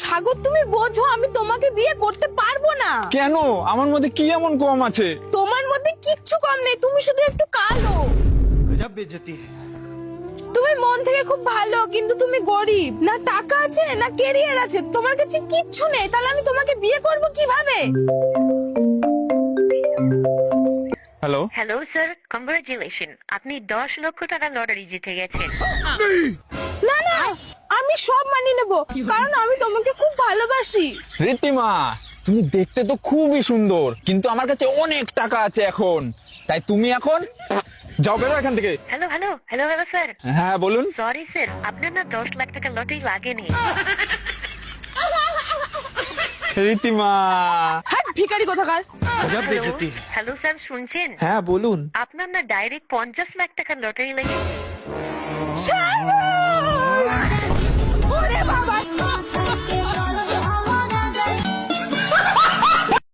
সাগর তুমি বোঝো আমি তোমাকে বিয়ে করতে পারবো না। কেন? আমার মধ্যে কি এমন কম আছে? তোমার মধ্যে কিচ্ছু কম নেই, তুমি শুধু একটু কালো। তুমি মন থেকে খুব ভালো কিন্তু তুমি গরিব, না টাকা আছে না ক্যারিয়ার আছে, তোমার কাছে কিচ্ছু নেই, তাহলে আমি তোমাকে বিয়ে করব কিভাবে? হ্যালো, হ্যালো স্যার, কংগ্রাচুলেশন, আপনি 10 লক্ষ টাকা লটারি জিতে গেছেন। না না, আমি সব মানিয়ে নেব, কারণ আমি তোমাকে খুব ভালোবাসি। রীতিমা তুমি দেখতে তো খুবই সুন্দর, কিন্তু আমার কাছে অনেক টাকা আছে এখন, তাই তুমি এখন যাও, বেরো এখান থেকে। Hello hello hello hello sir, হ্যাঁ বলুন। সরি স্যার, আপনার না 10 লাখ টাকা লটারি লাগেনি। রীতিমা, হ্যাঁ ভিখারি কোথাকার। হ্যালো স্যার, শুনছেন? হ্যাঁ বলুন। আপনার না ডাইরেক্ট 50 লাখ টাকা লটারি লেগেছে। সাগর!